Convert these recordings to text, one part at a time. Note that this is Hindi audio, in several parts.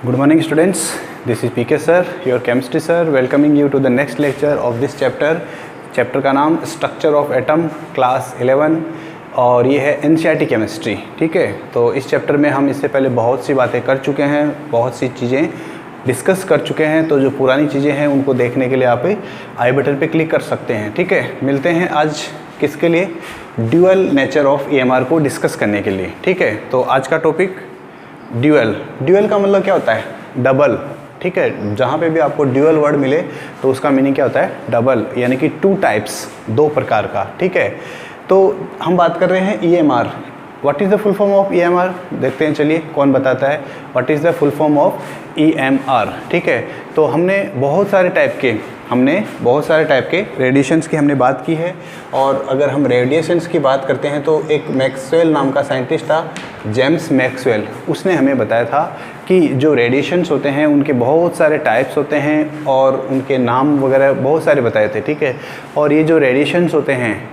Good morning students, this is PK sir, your chemistry sir, welcoming you to the next lecture of this chapter का नाम स्ट्रक्चर ऑफ एटम क्लास 11 और ये है NCERT केमिस्ट्री। ठीक है, तो इस चैप्टर में हम इससे पहले बहुत सी बातें कर चुके हैं, बहुत सी चीज़ें डिस्कस कर चुके हैं। तो जो पुरानी चीज़ें हैं उनको देखने के लिए आप आई बटन पे क्लिक कर सकते हैं। ठीक है, मिलते हैं आज किसके लिए, ड्यूअल नेचर ऑफ EMR को डिस्कस करने के लिए। ठीक है, तो आज का टॉपिक ड्यूअल का मतलब क्या होता है, डबल। ठीक है, जहाँ पे भी आपको ड्यूअल वर्ड मिले तो उसका मीनिंग क्या होता है, डबल, यानी कि टू टाइप्स, दो प्रकार का। ठीक है, तो हम बात कर रहे हैं EMR। What is the full form of EMR, देखते हैं, चलिए कौन बताता है what is the full form of EMR। ठीक है, तो हमने बहुत सारे टाइप के रेडिएशंस की हमने बात की है। और अगर हम रेडिएशंस की बात करते हैं तो एक मैक्सवेल नाम का साइंटिस्ट था, जेम्स मैक्सवेल, उसने हमें बताया था कि जो रेडिएशंस होते हैं उनके बहुत सारे टाइप्स होते हैं और उनके नाम वगैरह बहुत सारे बताए थे। ठीक है, और ये जो रेडिएशंस होते हैं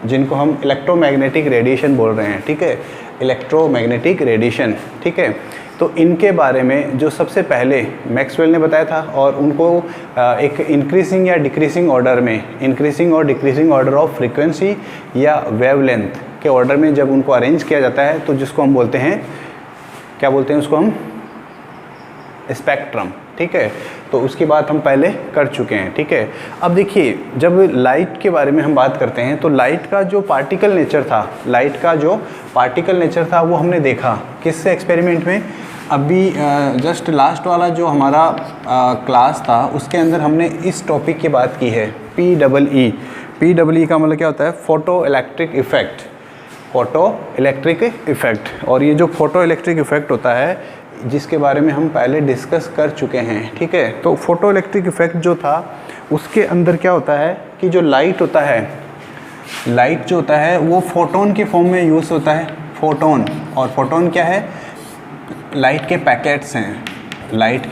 जिनको हम इलेक्ट्रोमैग्नेटिक रेडिएशन बोल रहे हैं, ठीक है, इलेक्ट्रोमैग्नेटिक रेडिएशन। ठीक है, तो इनके बारे में जो सबसे पहले मैक्सवेल ने बताया था और उनको एक इंक्रीजिंग या डिक्रीजिंग ऑर्डर में, इंक्रीजिंग और डिक्रीजिंग ऑर्डर ऑफ फ्रीक्वेंसी या वेवलेंथ के ऑर्डर में जब उनको अरेंज किया जाता है तो जिसको हम बोलते हैं, क्या बोलते हैं उसको हम, स्पेक्ट्रम। ठीक है, तो उसकी बात हम पहले कर चुके हैं। ठीक है, अब देखिए, जब लाइट के बारे में हम बात करते हैं तो लाइट का जो पार्टिकल नेचर था वो हमने देखा किससे, एक्सपेरिमेंट में। अभी जस्ट लास्ट वाला जो हमारा क्लास था उसके अंदर हमने इस टॉपिक की बात की है, PEE का मतलब क्या होता है, फोटो इलेक्ट्रिक इफ़ेक्ट। और ये जो फोटो इलेक्ट्रिक इफ़ेक्ट होता है जिसके बारे में हम पहले डिस्कस कर चुके हैं। ठीक है, तो फोटो इलेक्ट्रिक इफ़ेक्ट जो था उसके अंदर क्या होता है कि जो लाइट जो होता है वो फोटोन के फॉर्म में यूज़ होता है, फोटोन। और फोटोन क्या है, लाइट के पैकेट्स हैं, लाइट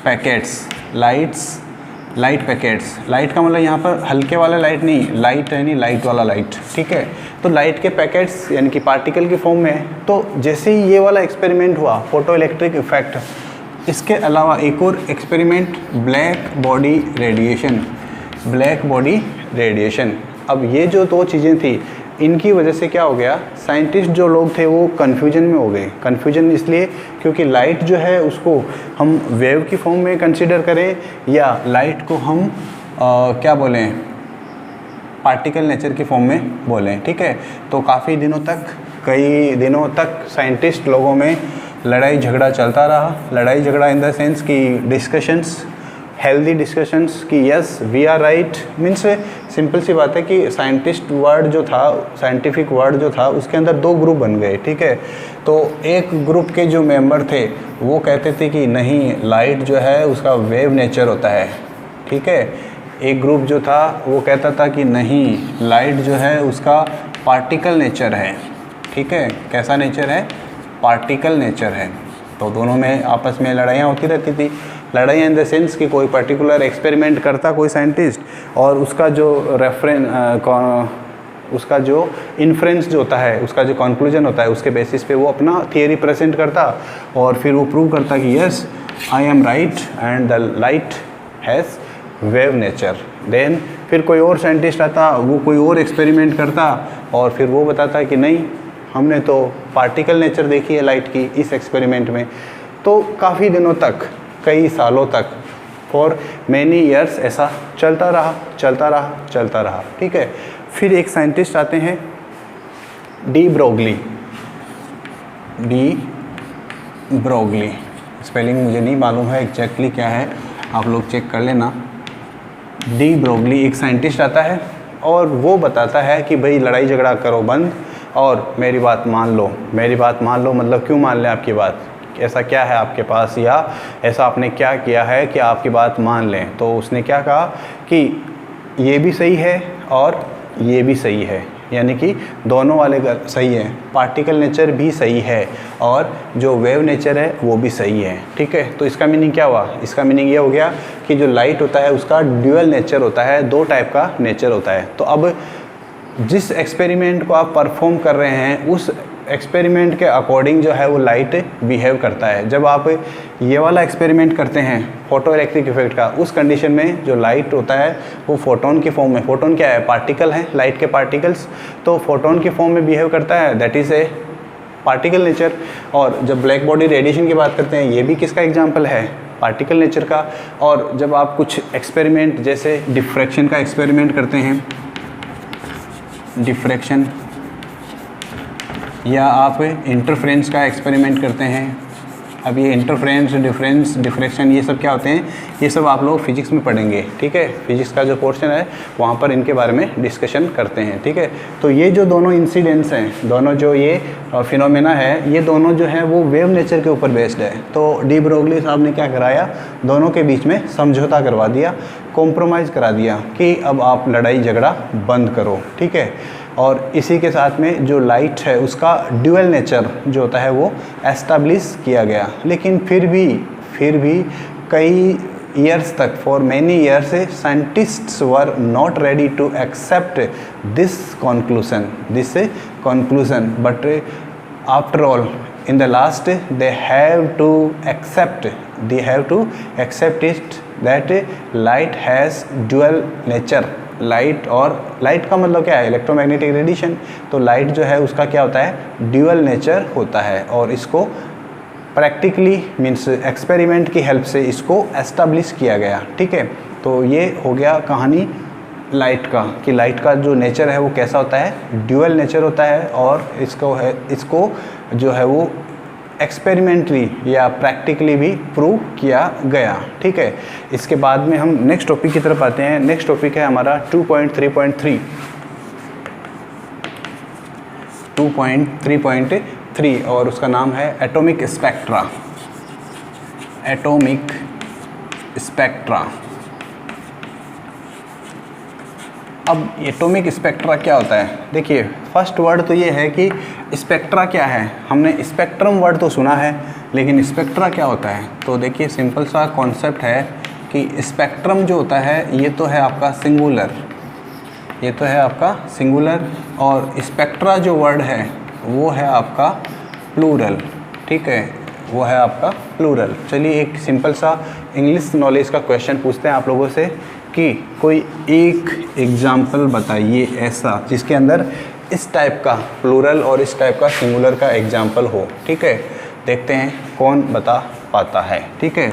पैकेट्स। लाइट का मतलब यहाँ पर हल्के वाला लाइट नहीं, लाइट है नहीं, लाइट वाला लाइट। ठीक है, तो लाइट के पैकेट्स यानी कि पार्टिकल के फॉर्म में। तो जैसे ही ये वाला एक्सपेरिमेंट हुआ, फोटो इलेक्ट्रिक इफेक्ट, इसके अलावा एक और एक्सपेरिमेंट, ब्लैक बॉडी रेडिएशन। अब ये जो दो चीज़ें थी इनकी वजह से क्या हो गया, साइंटिस्ट जो लोग थे वो कन्फ्यूजन में हो गए। कन्फ्यूजन इसलिए क्योंकि लाइट जो है उसको हम वेव की फॉर्म में कंसीडर करें या लाइट को हम क्या बोलें, पार्टिकल नेचर की फॉर्म में बोलें। ठीक है, तो कई दिनों तक साइंटिस्ट लोगों में लड़ाई झगड़ा चलता रहा। लड़ाई झगड़ा इन द सेंस कि डिस्कशंस, हेल्दी डिस्कशंस कि yes we are right, means simple सी बात है कि साइंटिफिक वर्ड जो था उसके अंदर दो ग्रुप बन गए। ठीक है, तो एक ग्रुप के जो मेंबर थे वो कहते थे कि नहीं, लाइट जो है उसका वेव नेचर होता है। ठीक है, एक ग्रुप जो था वो कहता था कि नहीं, लाइट जो है उसका पार्टिकल नेचर है। ठीक है, कैसा नेचर है, पार्टिकल नेचर है। तो दोनों में आपस में लड़ाइयाँ होती रहती थी। लड़ाइयाँ इन द सेंस कि कोई पर्टिकुलर एक्सपेरिमेंट करता कोई साइंटिस्ट और उसका जो इन्फ्रेंस जो होता है, उसका जो कंक्लूजन होता है, उसके बेसिस पे वो अपना थियरी प्रेजेंट करता और फिर वो प्रूव करता कि yes I am right and the light has wave nature. Then फिर कोई और साइंटिस्ट आता, वो कोई और एक्सपेरिमेंट करता और फिर वो बताता कि नहीं, हमने तो पार्टिकल नेचर देखी है लाइट की इस एक्सपेरिमेंट में। तो काफ़ी दिनों तक, कई सालों तक, फॉर मैनी ईयर्स ऐसा चलता रहा। ठीक है, फिर एक साइंटिस्ट आते हैं, डी ब्रोगली, स्पेलिंग मुझे नहीं मालूम है एग्जैक्टली क्या है, आप लोग चेक कर लेना। डी ब्रोगली एक साइंटिस्ट आता है और वो बताता है कि भाई लड़ाई झगड़ा करो बंद और मेरी बात मान लो। मतलब क्यों मान लें आपकी बात, ऐसा क्या है आपके पास या ऐसा आपने क्या किया है कि आपकी बात मान लें। तो उसने क्या कहा कि ये भी सही है और ये भी सही है, यानी कि दोनों वाले सही हैं, पार्टिकल नेचर भी सही है और जो वेव नेचर है वो भी सही है। ठीक है, तो इसका मीनिंग क्या हुआ, इसका मीनिंग ये हो गया कि जो लाइट होता है उसका ड्यूअल नेचर होता है, दो टाइप का नेचर होता है। तो अब जिस एक्सपेरिमेंट को आप परफॉर्म कर रहे हैं उस एक्सपेरिमेंट के अकॉर्डिंग जो है वो लाइट बिहेव करता है। जब आप ये वाला एक्सपेरिमेंट करते हैं फोटो इलेक्ट्रिक इफेक्ट का, उस कंडीशन में जो लाइट होता है वो फोटोन की फॉर्म में, फोटोन क्या है, पार्टिकल है, लाइट के पार्टिकल्स, तो फोटोन की फॉर्म में बिहेव करता है, that is a particle nature. और जब ब्लैक बॉडी रेडिएशन की बात करते हैं, ये भी किसका एग्जाम्पल है, पार्टिकल नेचर का। और जब आप कुछ एक्सपेरिमेंट जैसे डिफ्रैक्शन का एक्सपेरिमेंट करते हैं, डिफ्रैक्शन, या आप इंटरफ्रेंस का एक्सपेरिमेंट करते हैं, अब ये इंटरफ्रेंस, डिफरेंस, डिफ्रैक्शन, ये सब क्या होते हैं, ये सब आप लोग फिजिक्स में पढ़ेंगे, ठीक है। फिजिक्स का जो पोर्शन है वहाँ पर इनके बारे में डिस्कशन करते हैं, ठीक है। तो ये जो दोनों इंसिडेंट्स हैं, दोनों जो ये फिनोमेना है, ये दोनों जो है वो वेव नेचर के ऊपर बेस्ड है। तो डी ब्रोगली साहब ने क्या कराया, दोनों के बीच में समझौता करवा दिया, कॉम्प्रोमाइज़ करा दिया कि अब आप लड़ाई झगड़ा बंद करो, ठीक है। और इसी के साथ में जो लाइट है उसका ड्यूअल नेचर जो होता है वो एस्टैब्लिश किया गया। लेकिन फिर भी कई ईयर्स तक, for many years, scientists were not ready to accept this conclusion, but after all in the last they have to accept it that light has dual nature। Light, और लाइट का मतलब क्या है, इलेक्ट्रोमैग्नेटिक रेडिएशन, तो लाइट जो है उसका क्या होता है, ड्यूअल नेचर होता है। और इसको प्रैक्टिकली मीन्स एक्सपेरिमेंट की हेल्प से इसको एस्टैब्लिश किया गया, ठीक है। तो ये हो गया कहानी लाइट का, कि लाइट का जो नेचर है वो कैसा होता है, ड्यूअल नेचर होता है। और इसको जो है वो एक्सपेरिमेंटली या प्रैक्टिकली भी प्रूव किया गया, ठीक है। इसके बाद में हम नेक्स्ट टॉपिक की तरफ आते हैं। नेक्स्ट टॉपिक है हमारा 2.3.3 और उसका नाम है एटॉमिक स्पेक्ट्रा। Atomic spectra. अब एटॉमिक स्पेक्ट्रा क्या होता है, देखिए फर्स्ट वर्ड तो ये है कि स्पेक्ट्रा क्या है। हमने स्पेक्ट्रम वर्ड तो सुना है, लेकिन स्पेक्ट्रा क्या होता है, तो देखिए सिंपल सा कॉन्सेप्ट है कि स्पेक्ट्रम जो होता है ये तो है आपका सिंगुलर, ये तो है आपका सिंगुलर, और स्पेक्ट्रा जो वर्ड है वो है आपका प्लूरल, ठीक है, वो है आपका प्लूरल। चलिए एक सिंपल सा इंग्लिश नॉलेज का क्वेश्चन पूछते हैं आप लोगों से कि कोई एक एग्जाम्पल बताइए ऐसा जिसके अंदर इस टाइप का प्लूरल और इस टाइप का सिंगुलर का एग्जाम्पल हो, ठीक है। देखते हैं कौन बता पाता है, ठीक है।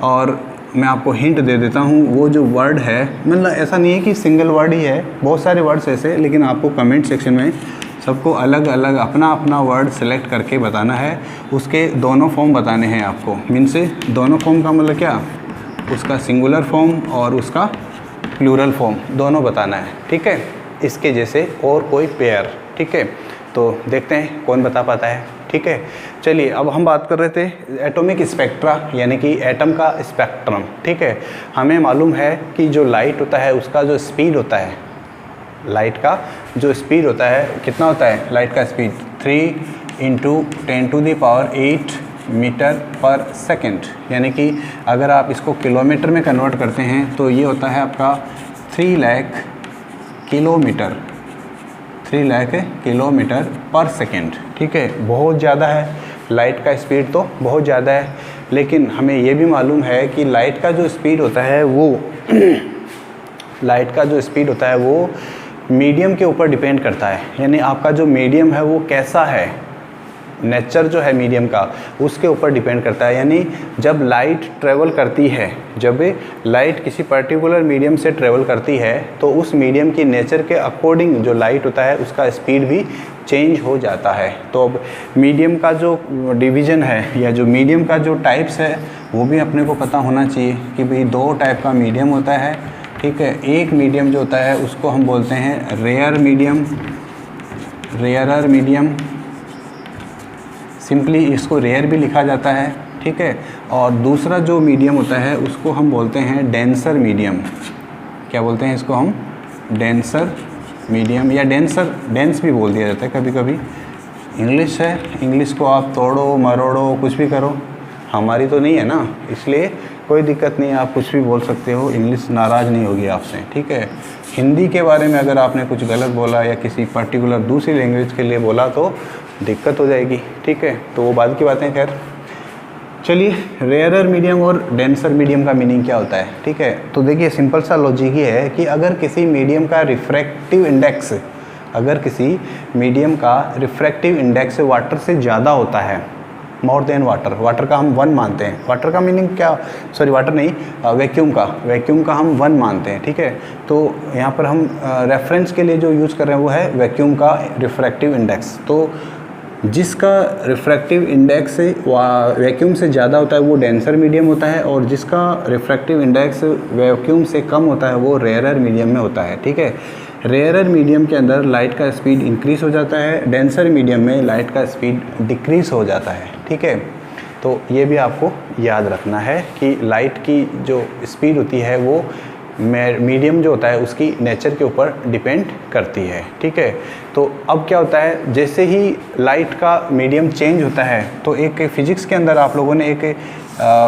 और मैं आपको हिंट दे देता हूँ, वो जो वर्ड है, मतलब ऐसा नहीं है कि सिंगल वर्ड ही है, बहुत सारे वर्ड्स ऐसे, लेकिन आपको कमेंट सेक्शन में सबको अलग अलग अपना अपना वर्ड सेलेक्ट करके बताना है। उसके दोनों फॉर्म बताने हैं आपको, मीन्स दोनों फॉर्म का मतलब क्या, उसका सिंगुलर फॉर्म और उसका प्लूरल फॉर्म दोनों बताना है, ठीक है। इसके जैसे और कोई पेयर, ठीक है। तो देखते हैं कौन बता पाता है, ठीक है। चलिए अब हम बात कर रहे थे एटॉमिक स्पेक्ट्रा, यानी कि एटम का स्पेक्ट्रम, ठीक है। हमें मालूम है कि जो लाइट होता है उसका जो स्पीड होता है, लाइट का जो स्पीड होता है कितना होता है, लाइट का स्पीड 3 × 10⁸ मीटर पर सेकंड, यानी कि अगर आप इसको किलोमीटर में कन्वर्ट करते हैं तो ये होता है आपका 3 लाख किलोमीटर, 3 लाख किलोमीटर पर सेकंड, ठीक है। बहुत ज़्यादा है, लाइट का स्पीड तो बहुत ज़्यादा है। लेकिन हमें ये भी मालूम है कि लाइट का जो स्पीड होता है वो लाइट का जो स्पीड होता है वो मीडियम के ऊपर डिपेंड करता है, यानी आपका जो मीडियम है वो कैसा है, नेचर जो है मीडियम का उसके ऊपर डिपेंड करता है। यानी जब लाइट ट्रेवल करती है, जब लाइट किसी पर्टिकुलर मीडियम से ट्रेवल करती है तो उस मीडियम की नेचर के अकॉर्डिंग जो लाइट होता है उसका स्पीड भी चेंज हो जाता है। तो अब मीडियम का जो डिवीज़न है या जो मीडियम का जो टाइप्स है वो भी अपने को पता होना चाहिए कि भाई 2 टाइप का मीडियम होता है, ठीक है। एक मीडियम जो होता है उसको हम बोलते हैं rare medium, rarer medium, simply इसको रेयर भी लिखा जाता है, ठीक है। और दूसरा जो मीडियम होता है उसको हम बोलते हैं डेंसर मीडियम। क्या बोलते हैं इसको हम, डेंसर मीडियम, या डेंस भी बोल दिया जाता है कभी कभी। इंग्लिश है, इंग्लिश को आप तोड़ो मरोड़ो कुछ भी करो, हमारी तो नहीं है ना, इसलिए कोई दिक्कत नहीं है, आप कुछ भी बोल सकते हो, इंग्लिश नाराज़ नहीं होगी आपसे, ठीक है। हिंदी के बारे में अगर आपने कुछ गलत बोला या किसी पर्टिकुलर दूसरी लैंग्वेज के लिए बोला तो दिक्कत हो जाएगी, ठीक है। तो वो बाद की बातें। खैर चलिए, रेयरर मीडियम और डेंसर मीडियम का मीनिंग क्या होता है, ठीक है। तो देखिए सिंपल सा लॉजिक ये है कि अगर किसी मीडियम का रिफ्रैक्टिव इंडेक्स, अगर किसी मीडियम का रिफ्रैक्टिव इंडेक्स वाटर से ज़्यादा होता है, मोर देन वाटर, वाटर का हम 1 मानते हैं, वाटर का मीनिंग क्या, सॉरी वाटर नहीं, वैक्यूम का हम 1 मानते हैं, ठीक है। तो यहाँ पर हम रेफरेंस के लिए जो यूज़ कर रहे हैं वो है वैक्यूम का रिफ्रैक्टिव इंडेक्स। तो जिसका रिफ्रैक्टिव इंडेक्स वैक्यूम से ज़्यादा होता है वो डेंसर मीडियम होता है, और जिसका रिफ्रैक्टिव इंडेक्स वैक्यूम से कम होता है वो रेयरर मीडियम में होता है, ठीक है। रेयरर मीडियम के अंदर लाइट का स्पीड इंक्रीज़ हो जाता है, डेंसर मीडियम में लाइट का स्पीड डिक्रीज़ हो जाता है, ठीक है। तो ये भी आपको याद रखना है कि लाइट की जो स्पीड होती है वो मीडियम जो होता है उसकी नेचर के ऊपर डिपेंड करती है, ठीक है। तो अब क्या होता है, जैसे ही लाइट का मीडियम चेंज होता है तो एक फिजिक्स के अंदर आप लोगों ने एक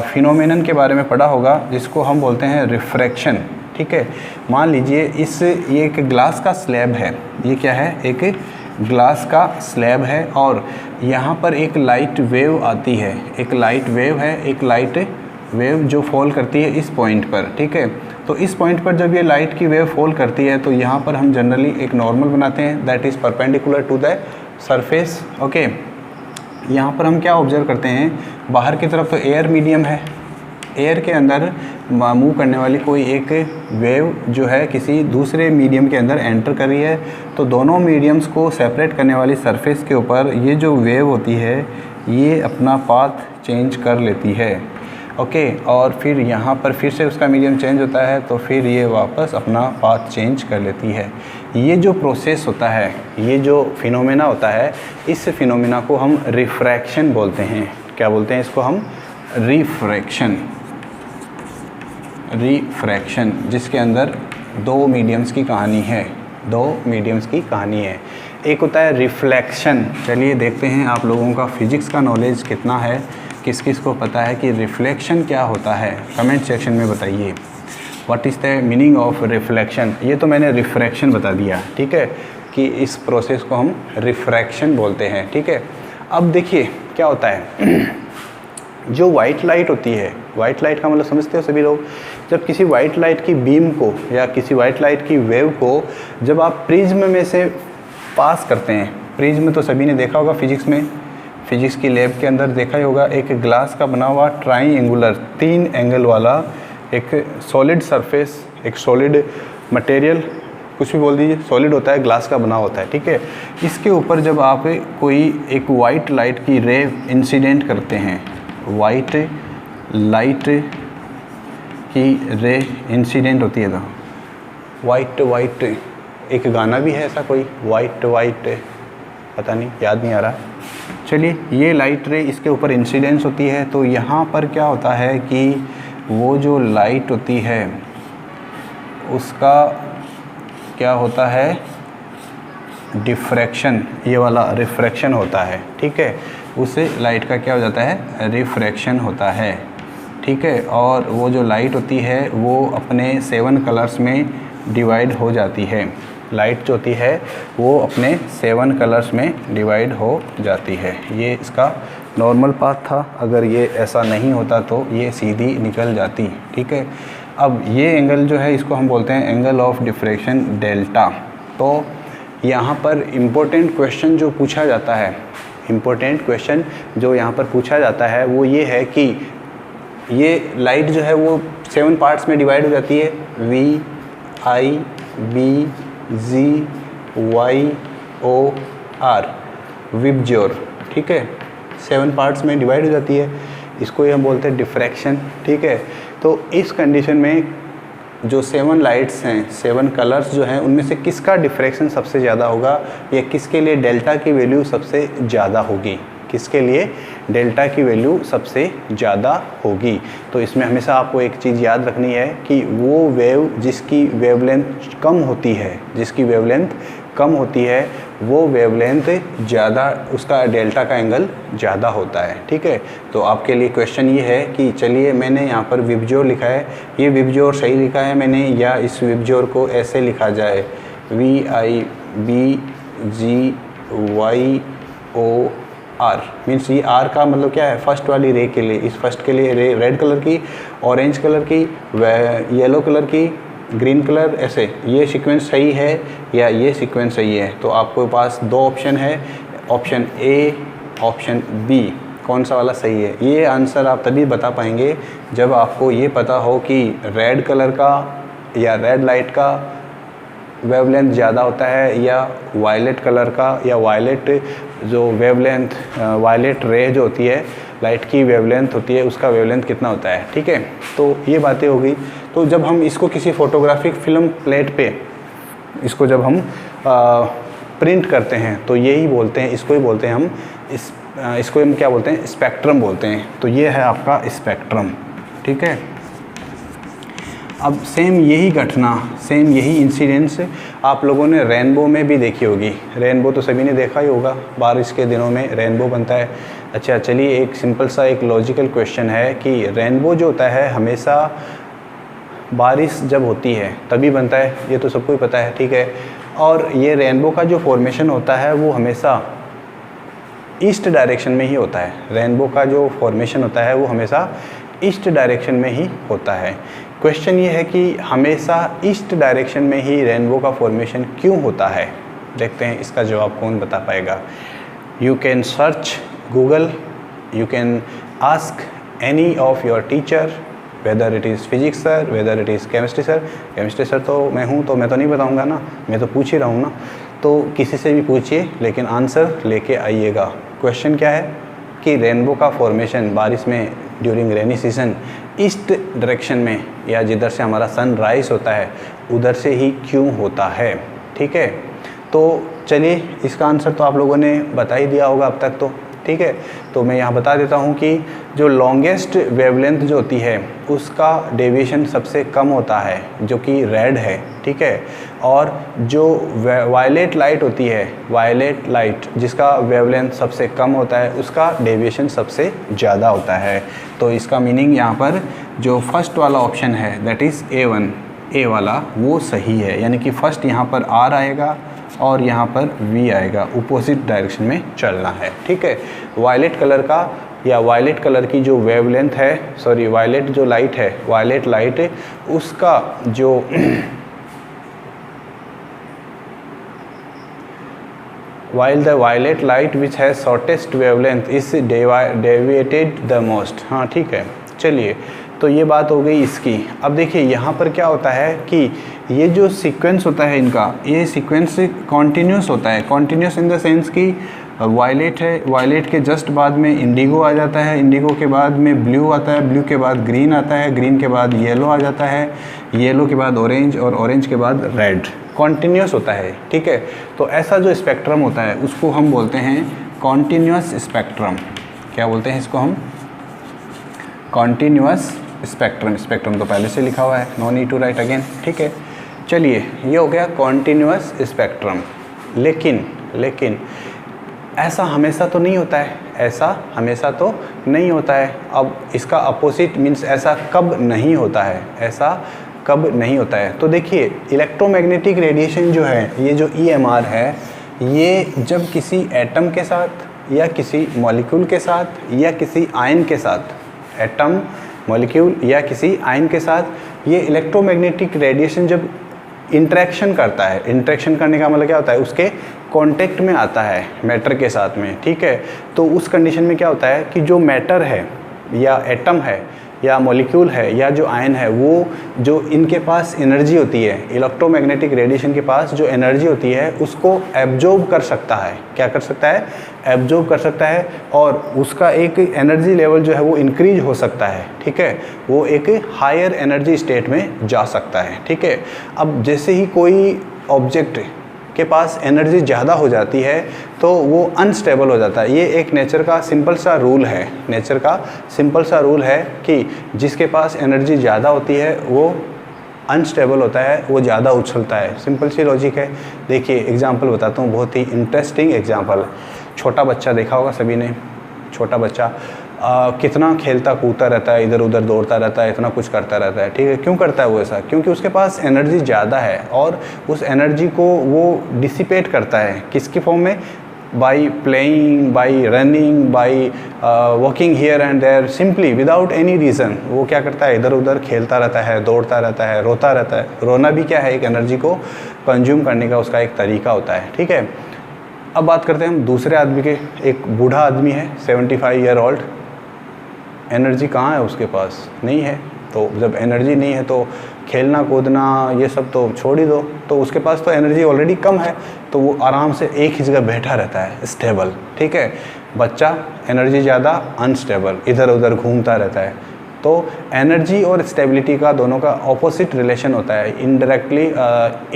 फिनोमेनन के बारे में पढ़ा होगा जिसको हम बोलते हैं रिफ्रैक्शन, ठीक है। मान लीजिए ये एक ग्लास का स्लैब है, ये क्या है, एक ग्लास का स्लैब है, और यहाँ पर एक लाइट वेव आती है, एक लाइट वेव है, एक लाइट वेव जो फॉल करती है इस पॉइंट पर, ठीक है। तो इस पॉइंट पर जब ये लाइट की वेव फॉल करती है तो यहाँ पर हम जनरली एक नॉर्मल बनाते हैं that is perpendicular to the surface, okay. यहाँ पर हम क्या ऑब्जर्व करते हैं, बाहर की तरफ तो एयर मीडियम है, एयर के अंदर मूव करने वाली कोई एक वेव जो है किसी दूसरे मीडियम के अंदर एंटर कर रही है, तो दोनों मीडियम्स को सेपरेट करने वाली सरफेस के ऊपर ये जो वेव होती है ये अपना पाथ चेंज कर लेती है, ओके। और फिर यहाँ पर फिर से उसका मीडियम चेंज होता है तो फिर ये वापस अपना पाथ चेंज कर लेती है। ये जो प्रोसेस होता है, ये जो फिनोमेना होता है, इस फिनोमेना को हम रिफ्रैक्शन बोलते हैं। क्या बोलते हैं इसको हम? रिफ्रैक्शन, जिसके अंदर 2 मीडियम्स की कहानी है, 2 मीडियम्स की कहानी है। एक होता है रिफ्लेक्शन। चलिए देखते हैं आप लोगों का फिजिक्स का नॉलेज कितना है, किस किस को पता है कि रिफ्लेक्शन क्या होता है, कमेंट सेक्शन में बताइए। What is the meaning of reflection? ये तो मैंने रिफ्रैक्शन बता दिया, ठीक है, कि इस प्रोसेस को हम रिफ्रैक्शन बोलते हैं, ठीक है। अब देखिए क्या होता है, जो वाइट लाइट होती है, वाइट लाइट का मतलब समझते हो सभी लोग, जब किसी वाइट लाइट की बीम को या किसी वाइट लाइट की वेव को जब आप प्रिज्म में से पास करते हैं, प्रिज्म तो सभी ने देखा होगा फिजिक्स में, फिजिक्स की लैब के अंदर देखा ही होगा, एक ग्लास का बना हुआ ट्राइंगुलर 3 एंगल वाला एक सॉलिड सरफेस, एक सॉलिड मटेरियल, कुछ भी बोल दीजिए, सॉलिड होता है, ग्लास का बना होता है, ठीक है। इसके ऊपर जब आप कोई एक वाइट लाइट की रे इंसिडेंट करते हैं, वाइट लाइट की रे इंसिडेंट होती है, तो वाइट एक गाना भी है ऐसा कोई, वाइट पता नहीं, याद नहीं आ रहा। चलिए, ये लाइट रे इसके ऊपर इंसिडेंस होती है, तो यहाँ पर क्या होता है कि वो जो लाइट होती है उसका क्या होता है, डिफ्रैक्शन, ये वाला रिफ्रैक्शन होता है, ठीक है। उससे लाइट का क्या हो जाता है, रिफ्रैक्शन होता है, ठीक है। और वो जो लाइट होती है वो अपने 7 कलर्स में डिवाइड हो जाती है, लाइट जो होती है वो अपने 7 कलर्स में डिवाइड हो जाती है। ये इसका नॉर्मल पाथ था, अगर ये ऐसा नहीं होता तो ये सीधी निकल जाती, ठीक है। अब ये एंगल जो है इसको हम बोलते हैं एंगल ऑफ डिफ्रैक्शन डेल्टा। तो यहाँ पर इम्पोर्टेंट क्वेश्चन जो पूछा जाता है, इम्पोर्टेंट क्वेश्चन जो यहाँ पर पूछा जाता है वो ये है कि ये लाइट जो है वो 7 पार्ट्स में डिवाइड हो जाती है, V, I, B, G, Y, O, R, विबज्योर, ठीक है, 7 पार्ट्स में डिवाइड हो जाती है, इसको ही हम बोलते हैं डिफ्रैक्शन, ठीक है। तो इस कंडीशन में जो 7 लाइट्स हैं, 7 कलर्स जो हैं, उनमें से किसका डिफ्रैक्शन सबसे ज़्यादा होगा या किसके लिए डेल्टा की वैल्यू सबसे ज़्यादा होगी, किसके लिए डेल्टा की वैल्यू सबसे ज़्यादा होगी। तो इसमें हमेशा आपको एक चीज़ याद रखनी है कि वो वेव जिसकी वेवलेंथ कम होती है, जिसकी वेवलेंथ कम होती है वो वेवलेंथ ज़्यादा, उसका डेल्टा का एंगल ज़्यादा होता है, ठीक है। तो आपके लिए क्वेश्चन ये है कि चलिए मैंने यहाँ पर विबज्योर लिखा है, ये विबज्योर सही लिखा है मैंने या इस विबज्योर को ऐसे लिखा जाए, VIBGYOR ओ आर मीन्स ये आर का मतलब क्या है, फर्स्ट वाली रे के लिए, इस फर्स्ट के लिए रे रेड कलर की, ऑरेंज कलर की, येलो कलर की, ग्रीन कलर, ऐसे ये सीक्वेंस सही है या ये सीक्वेंस सही है। तो आपके पास दो ऑप्शन है, ऑप्शन ए, ऑप्शन बी, कौन सा वाला सही है। ये आंसर आप तभी बता पाएंगे जब आपको ये पता हो कि रेड कलर का या रेड लाइट का वेवलेंथ ज़्यादा होता है या वायलेट कलर का, या वायलेट जो वेवलेंथ, वायलेट रे जो होती है, लाइट की वेवलेंथ होती है, उसका वेवलेंथ कितना होता है। ठीक है, तो ये बातें हो गई। तो जब हम इसको किसी फोटोग्राफिक फिल्म प्लेट पे इसको जब हम प्रिंट करते हैं तो यही बोलते हैं, इसको ही बोलते हैं हम इसको हम क्या बोलते हैं, स्पेक्ट्रम बोलते हैं। तो ये है आपका स्पेक्ट्रम। ठीक है, अब सेम यही घटना, सेम यही इंसिडेंस आप लोगों ने रेनबो में भी देखी होगी। रेनबो तो सभी ने देखा ही होगा, बारिश के दिनों में रेनबो बनता है। अच्छा चलिए, एक सिंपल सा एक लॉजिकल क्वेश्चन है कि रेनबो जो होता है हमेशा बारिश जब होती है तभी बनता है, ये तो सबको ही पता है। ठीक है, और ये रेनबो का जो फॉर्मेशन होता है वो हमेशा ईस्ट डायरेक्शन में ही होता है। रेनबो का जो फॉर्मेशन होता है वो हमेशा ईस्ट डायरेक्शन में ही होता है। क्वेश्चन ये है कि हमेशा ईस्ट डायरेक्शन में ही रेनबो का फॉर्मेशन क्यों होता है। देखते हैं इसका जवाब कौन बता पाएगा। You can search Google, you can ask any of your teacher, whether it is physics sir, whether it is chemistry sir. Chemistry sir तो मैं हूँ, तो मैं तो नहीं बताऊँगा ना, मैं तो पूछ ही रहा हूँ ना। तो किसी से भी पूछिए, लेकिन आंसर लेके आइएगा। क्वेश्चन क्या है कि रेनबो का फॉर्मेशन बारिश में during rainy season east direction में, या जिधर से हमारा सनराइज होता है उधर से ही क्यों होता है। ठीक है, तो चलिए इसका आंसर तो आप लोगों ने बता ही दिया होगा अब तक तो। ठीक है, तो मैं यहाँ बता देता हूँ कि जो लॉन्गेस्ट वेवलेंथ जो होती है उसका डेविएशन सबसे कम होता है, जो कि रेड है। ठीक है, और जो वायलेट लाइट होती है, वायलेट लाइट जिसका वेवलेंथ सबसे कम होता है, उसका डेविएशन सबसे ज़्यादा होता है। तो इसका मीनिंग यहाँ पर जो फर्स्ट वाला ऑप्शन है दैट इज़ A1, ए वाला, वो सही है। यानी कि फर्स्ट यहाँ पर R आएगा और यहाँ पर V आएगा, अपोजिट डायरेक्शन में चलना है। ठीक है, वायलेट कलर का या वायलेट कलर की जो वेवलेंथ है, सॉरी वायलेट जो लाइट है, वायलेट लाइट उसका जो while the violet light which has shortest wavelength is deviated the most। हाँ ठीक है, चलिए तो ये बात हो गई इसकी। अब देखिए यहाँ पर क्या होता है कि ये जो सीक्वेंस होता है इनका, ये सीक्वेंस कॉन्टीन्यूस होता है। कॉन्टीन्यूस इन द सेंस कि वायलेट है, वायलेट के जस्ट बाद में इंडिगो आ जाता है, इंडिगो के बाद में ब्लू आता है, ब्लू के बाद ग्रीन आता है, ग्रीन के बाद येलो आ जाता है, येलो के बाद ऑरेंज, और ऑरेंज के बाद रेड। कॉन्टीन्यूस होता है। ठीक है, तो ऐसा जो स्पेक्ट्रम होता है उसको हम बोलते हैं कॉन्टीन्यूस स्पेक्ट्रम। क्या बोलते हैं इसको हम? Continuous spectrum. स्पेक्ट्रम तो पहले से लिखा हुआ है, no need to write again. ठीक है, चलिए ये हो गया कॉन्टीन्यूस स्पेक्ट्रम। लेकिन ऐसा हमेशा तो नहीं होता है, ऐसा हमेशा तो नहीं होता है। अब इसका अपोजिट मीन्स ऐसा कब नहीं होता है, ऐसा कब नहीं होता है। तो देखिए इलेक्ट्रोमैग्नेटिक रेडिएशन जो है, ये जो EMR है, ये जब किसी एटम के साथ या किसी मॉलिक्यूल के साथ या किसी आयन के साथ, एटम, मॉलिक्यूल या किसी आयन के साथ ये इलेक्ट्रोमैग्नेटिक रेडिएशन जब इंटरेक्शन करता है, इंटरेक्शन करने का मतलब क्या होता है, उसके कांटेक्ट में आता है मैटर के साथ में। ठीक है, तो उस कंडीशन में क्या होता है कि जो मैटर है या एटम है या मॉलिक्यूल है या जो आयन है, वो जो इनके पास एनर्जी होती है, इलेक्ट्रोमैग्नेटिक रेडिएशन के पास जो एनर्जी होती है उसको एब्जॉर्ब कर सकता है। क्या कर सकता है? एब्जॉर्ब कर सकता है, और उसका एक एनर्जी लेवल जो है वो इंक्रीज हो सकता है। ठीक है, वो एक हायर एनर्जी स्टेट में जा सकता है। ठीक है, अब जैसे ही कोई ऑब्जेक्ट के पास एनर्जी ज़्यादा हो जाती है तो वो अनस्टेबल हो जाता है। ये एक नेचर का सिंपल सा रूल है, नेचर का सिंपल सा रूल है कि जिसके पास एनर्जी ज़्यादा होती है वो अनस्टेबल होता है, वो ज़्यादा उछलता है। सिंपल सी लॉजिक है। देखिए एग्जांपल बताता हूँ, बहुत ही इंटरेस्टिंग एग्जांपल। छोटा बच्चा देखा होगा सभी ने, छोटा बच्चा कितना खेलता कूदता रहता है, इधर उधर दौड़ता रहता है, इतना कुछ करता रहता है। ठीक है, क्यों करता है वो ऐसा? क्योंकि उसके पास एनर्जी ज़्यादा है और उस एनर्जी को वो डिसिपेट करता है। किसकी फॉर्म में? by playing, by running, by walking here and there, simply without any reason। वो क्या करता है, इधर उधर खेलता रहता है, दौड़ता रहता है, रोता रहता है। रोना भी क्या है, एक एनर्जी को कंज्यूम करने का उसका एक तरीका होता है, ठीक है। अब बात करते हैं हम दूसरे आदमी के। एक बूढ़ा आदमी है 75 ईयर ओल्ड, एनर्जी कहाँ है उसके पास, नहीं है। तो जब एनर्जी नहीं है तो खेलना कूदना ये सब तो छोड़ ही दो, तो उसके पास तो एनर्जी ऑलरेडी कम है, तो वो आराम से एक ही जगह बैठा रहता है, स्टेबल, ठीक है। बच्चा एनर्जी ज़्यादा, अनस्टेबल, इधर उधर घूमता रहता है। तो एनर्जी और स्टेबिलिटी का दोनों का ऑपोजिट रिलेशन होता है, इनडायरेक्टली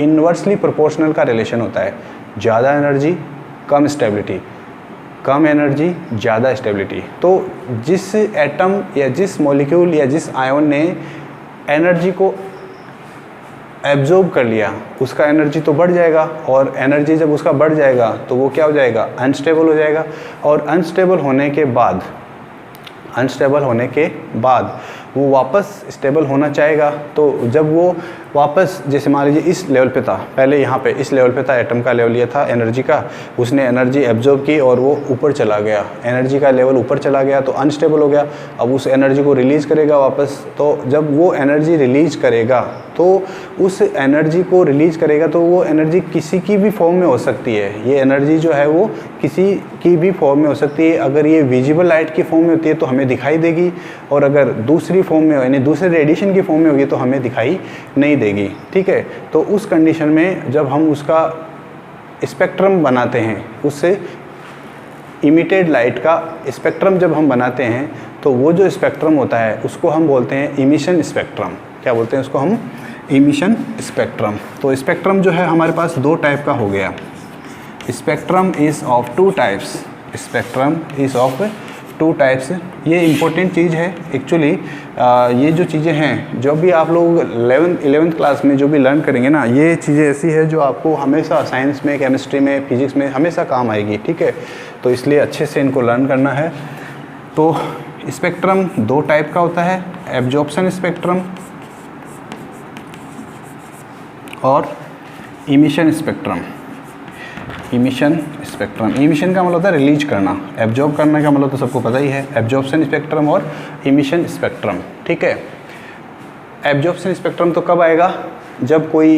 इनवर्सली प्रोपोर्शनल का रिलेशन होता है। ज़्यादा एनर्जी कम स्टेबिलिटी, कम एनर्जी ज़्यादा स्टेबिलिटी। तो जिस एटम या जिस मॉलिक्यूल या जिस आयन ने एनर्जी को एब्जॉर्ब कर लिया, उसका एनर्जी तो बढ़ जाएगा, और एनर्जी जब उसका बढ़ जाएगा तो वो क्या हो जाएगा, अनस्टेबल हो जाएगा। और अनस्टेबल होने के बाद वो वापस स्टेबल होना चाहेगा। तो जब वो वापस, जैसे मान लीजिए इस लेवल पे था, पहले यहाँ पे इस लेवल पे था, एटम का लेवल ये था एनर्जी का, उसने एनर्जी एब्जॉर्ब की और वो ऊपर चला गया, एनर्जी का लेवल ऊपर चला गया तो अनस्टेबल हो गया। अब उस एनर्जी को रिलीज़ करेगा वापस, तो जब वो एनर्जी रिलीज करेगा तो उस एनर्जी को रिलीज़ करेगा तो वो एनर्जी किसी की भी फॉर्म में हो सकती है। ये एनर्जी जो है वो किसी की भी फॉर्म में हो सकती है। अगर ये विजिबल लाइट की फॉर्म में होती है तो हमें दिखाई देगी, और अगर दूसरी फॉर्म में यानी दूसरे रेडिएशन की फॉर्म में होगी तो हमें दिखाई नहीं देगी, ठीक है। तो उस कंडीशन में जब हम उसका स्पेक्ट्रम बनाते हैं, उससे इमिटेड लाइट का स्पेक्ट्रम जब हम बनाते हैं, तो वो जो स्पेक्ट्रम होता है उसको हम बोलते हैं इमिशन स्पेक्ट्रम। क्या बोलते हैं उसको हम, इमिशन स्पेक्ट्रम। तो स्पेक्ट्रम जो है हमारे पास दो टाइप का हो गया। Spectrum is of two types, spectrum is of two types. ये इम्पोर्टेंट चीज़ है एक्चुअली। ये जो चीज़ें हैं, जो भी आप लोग 11th क्लास में जो भी लर्न करेंगे ना, ये चीज़ें ऐसी है जो आपको हमेशा साइंस में, केमिस्ट्री में, फिजिक्स में हमेशा काम आएगी, ठीक है। तो इसलिए अच्छे से इनको लर्न करना है। तो स्पेक्ट्रम दो टाइप का होता है, एब्जॉर्प्शन स्पेक्ट्रम और emission spectrum. Emission spectrum, emission का मतलब होता है रिलीज करना, एब्जॉर्ब करने का मतलब तो सबको पता ही है, एब्जॉर्प्शन स्पेक्ट्रम और इमिशन स्पेक्ट्रम, ठीक है। एब्जॉर्प्शन स्पेक्ट्रम तो कब आएगा, जब कोई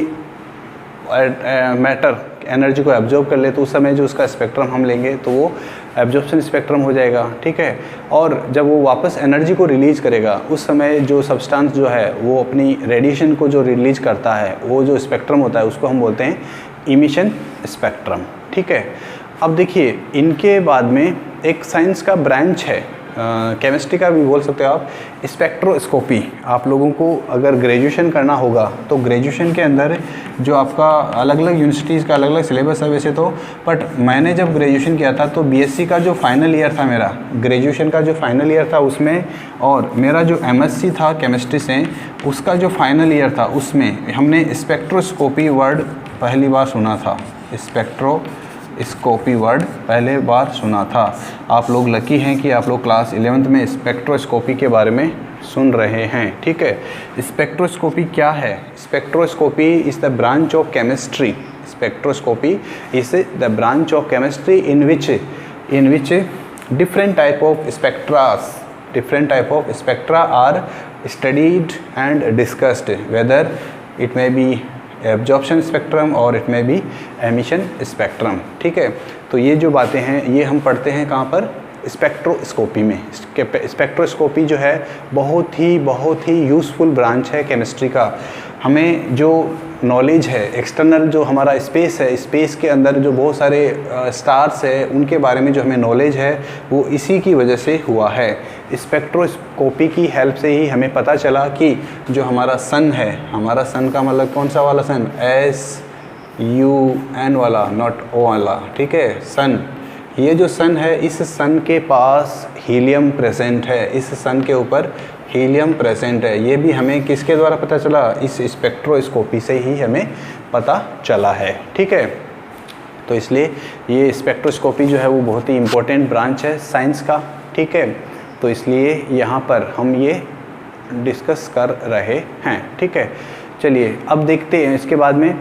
मैटर एनर्जी को एब्जॉर्ब कर ले, तो उस समय जो उसका स्पेक्ट्रम हम लेंगे तो वो एब्जॉर्प्शन स्पेक्ट्रम हो जाएगा, ठीक है। और जब वो वापस एनर्जी को रिलीज करेगा, उस समय जो सब्सटेंस जो है वो अपनी रेडिएशन को जो रिलीज करता है, वो जो स्पेक्ट्रम होता है उसको हम बोलते हैं इमिशन स्पेक्ट्रम, ठीक है। अब देखिए, इनके बाद में एक साइंस का ब्रांच है, केमिस्ट्री का भी बोल सकते हो आप, स्पेक्ट्रोस्कोपी। आप लोगों को अगर ग्रेजुएशन करना होगा तो ग्रेजुएशन के अंदर जो आपका अलग अलग यूनिवर्सिटीज़ का अलग अलग सिलेबस है वैसे तो, बट मैंने जब ग्रेजुएशन किया था तो बीएससी का जो फाइनल ईयर था मेरा, ग्रेजुएशन का जो फाइनल ईयर था उसमें, और मेरा जो एमएससी था केमिस्ट्री से, उसका जो फाइनल ईयर था उसमें हमने स्पेक्ट्रोस्कोपी वर्ड पहली बार सुना था। स्पेक्ट्रोस्कोपी वर्ड पहले बार सुना था। आप लोग लकी हैं कि आप लोग क्लास 11th में स्पेक्ट्रोस्कोपी के बारे में सुन रहे हैं, ठीक है। स्पेक्ट्रोस्कोपी क्या है? Spectroscopy is the branch of chemistry. Spectroscopy is the branch of chemistry in which different type of spectra are studied and discussed, whether it may be absorption spectrum और इट में बी एमिशन स्पेक्ट्रम, ठीक है। तो ये जो बातें हैं ये हम पढ़ते हैं कहाँ पर, स्पेक्ट्रोस्कोपी में। स्पेक्ट्रोस्कोपी जो है बहुत ही यूज़फुल ब्रांच है केमिस्ट्री का। हमें जो नॉलेज है एक्सटर्नल, जो हमारा स्पेस है, स्पेस के अंदर जो बहुत सारे स्टार्स है उनके बारे में जो हमें नॉलेज है वो इसी की वजह से हुआ है। स्पेक्ट्रोस्कोपी की हेल्प से ही हमें पता चला कि जो हमारा सन है, हमारा सन का मतलब कौन सा वाला सन, SUN वाला, नॉट O वाला, ठीक है, सन। ये जो सन है, इस सन के पास हीलियम प्रेजेंट है, इस सन के ऊपर हीलियम प्रेजेंट है। ये भी हमें किसके द्वारा पता चला, इस स्पेक्ट्रोस्कोपी से ही हमें पता चला है, ठीक है। तो इसलिए ये स्पेक्ट्रोस्कोपी जो है वो बहुत ही इम्पोर्टेंट ब्रांच है साइंस का, ठीक है। तो इसलिए यहाँ पर हम ये डिस्कस कर रहे हैं, ठीक है। चलिए अब देखते हैं इसके बाद में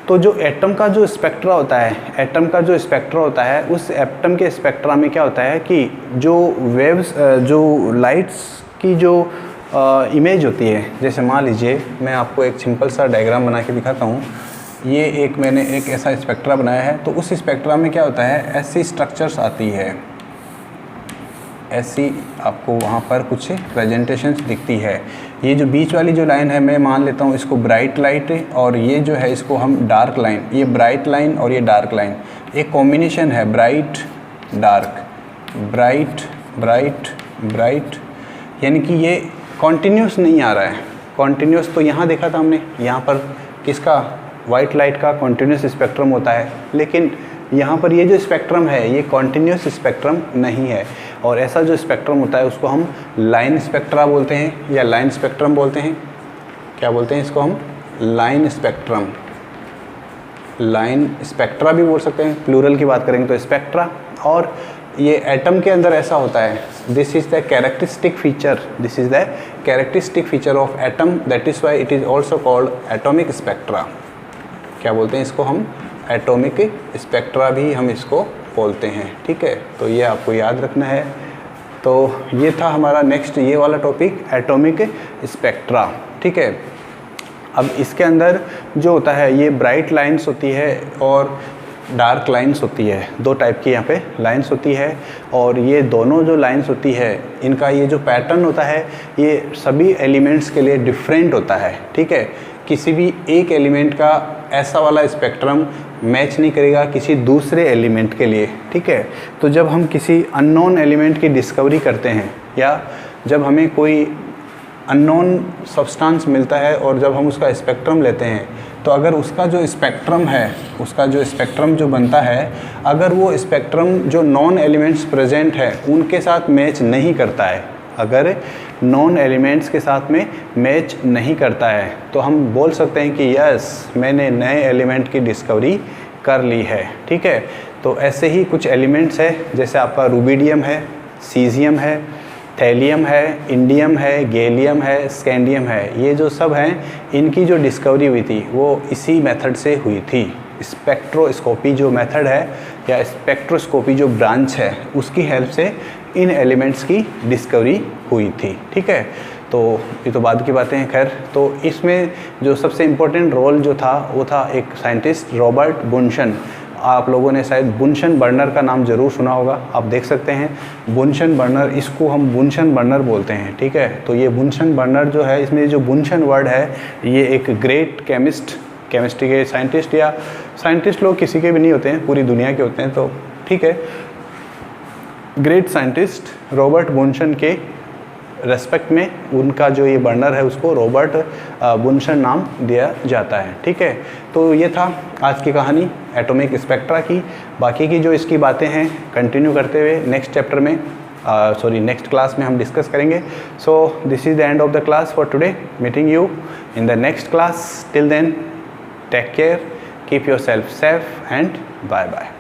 तो जो एटम का जो स्पेक्ट्रा होता है, एटम का जो स्पेक्ट्रा होता है, उस एटम के स्पेक्ट्रा में क्या होता है कि जो वेव्स, जो लाइट्स की जो इमेज होती है, जैसे मान लीजिए मैं आपको एक सिंपल सा डायग्राम बना के दिखाता हूँ। ये एक मैंने एक ऐसा स्पेक्ट्रा बनाया है, तो उस स्पेक्ट्रा में क्या होता है, ऐसी स्ट्रक्चर्स आती है, ऐसी आपको वहाँ पर कुछ प्रेजेंटेशंस दिखती है। ये जो बीच वाली जो लाइन है, मैं मान लेता हूँ इसको ब्राइट लाइट, और ये जो है इसको हम डार्क लाइन, ये ब्राइट लाइन और ये डार्क लाइन एक कॉम्बिनेशन है, bright dark, bright bright bright, यानी कि ये कॉन्टीन्यूस नहीं आ रहा है। कॉन्टीन्यूस तो यहाँ देखा था हमने, यहाँ पर किसका, वाइट लाइट का कॉन्टीन्यूस स्पेक्ट्रम होता है, लेकिन यहाँ पर ये जो स्पेक्ट्रम है ये कॉन्टीन्यूस स्पेक्ट्रम नहीं है। और ऐसा जो स्पेक्ट्रम होता है उसको हम लाइन स्पेक्ट्रा बोलते हैं, या लाइन स्पेक्ट्रम बोलते हैं। क्या बोलते हैं इसको हम, लाइन स्पेक्ट्रम, लाइन स्पेक्ट्रा भी बोल सकते हैं, प्लूरल की बात करेंगे तो स्पेक्ट्रा। और ये एटम के अंदर ऐसा होता है, this is the characteristic feature, this is the characteristic feature of atom, that is why it is also called atomic spectra. क्या बोलते हैं इसको हम, एटॉमिक स्पेक्ट्रा भी हम इसको बोलते हैं। ठीक है, तो ये आपको याद रखना है। तो ये था हमारा नेक्स्ट ये वाला टॉपिक, एटॉमिक स्पेक्ट्रा। ठीक है, अब इसके अंदर जो होता है ये ब्राइट लाइंस होती है और डार्क लाइंस होती है, दो टाइप की यहाँ पे लाइंस होती है। और ये दोनों जो लाइंस होती है इनका ये जो पैटर्न होता है ये सभी एलिमेंट्स के लिए डिफरेंट होता है। ठीक है, किसी भी एक एलिमेंट का ऐसा वाला स्पेक्ट्रम मैच नहीं करेगा किसी दूसरे एलिमेंट के लिए। ठीक है, तो जब हम किसी अननोन एलिमेंट की डिस्कवरी करते हैं या जब हमें कोई अननोन सब्सटेंस मिलता है और जब हम उसका स्पेक्ट्रम लेते हैं, तो अगर उसका जो स्पेक्ट्रम है, उसका जो स्पेक्ट्रम जो बनता है, अगर वो स्पेक्ट्रम जो नॉन एलिमेंट्स प्रेजेंट है उनके साथ मैच नहीं करता है, अगर नॉन एलिमेंट्स के साथ में मैच नहीं करता है, तो हम बोल सकते हैं कि यस मैंने नए एलिमेंट की डिस्कवरी कर ली है। ठीक है, तो ऐसे ही कुछ एलिमेंट्स है, जैसे आपका रूबिडियम है, सीजियम है, थैलियम है, इंडियम है, गैलियम है, स्कैंडियम है, ये जो सब हैं इनकी जो डिस्कवरी हुई थी वो इसी मेथड से हुई थी। स्पेक्ट्रोस्कोपी जो मेथड है या स्पेक्ट्रोस्कोपी जो ब्रांच है उसकी हेल्प से इन एलिमेंट्स की डिस्कवरी हुई थी। ठीक है, तो ये तो बाद की बातें हैं। खैर, तो इसमें जो सबसे इम्पोर्टेंट रोल जो था वो था एक साइंटिस्ट रॉबर्ट बुनशन। आप लोगों ने शायद बुनशन बर्नर का नाम ज़रूर सुना होगा, आप देख सकते हैं बुनशन बर्नर, इसको हम बुनशन बर्नर बोलते हैं। ठीक है, तो ये बुनशन बर्नर जो है, इसमें जो बुनशन वर्ड है ये एक ग्रेट केमिस्ट्री के साइंटिस्ट या साइंटिस्ट लोग किसी के भी नहीं होते हैं, पूरी दुनिया के होते हैं। तो ठीक है, ग्रेट साइंटिस्ट रॉबर्ट बुनशन के रेस्पेक्ट में उनका जो ये बर्नर है उसको रॉबर्ट बुनशन नाम दिया जाता है। ठीक है, तो ये था आज की कहानी एटॉमिक स्पेक्ट्रा की। बाकी की जो इसकी बातें हैं कंटिन्यू करते हुए नेक्स्ट चैप्टर में नेक्स्ट क्लास में हम डिस्कस करेंगे। So this is the end of the class for today, meeting you in the next class. Till then take care, keep your self safe and bye bye.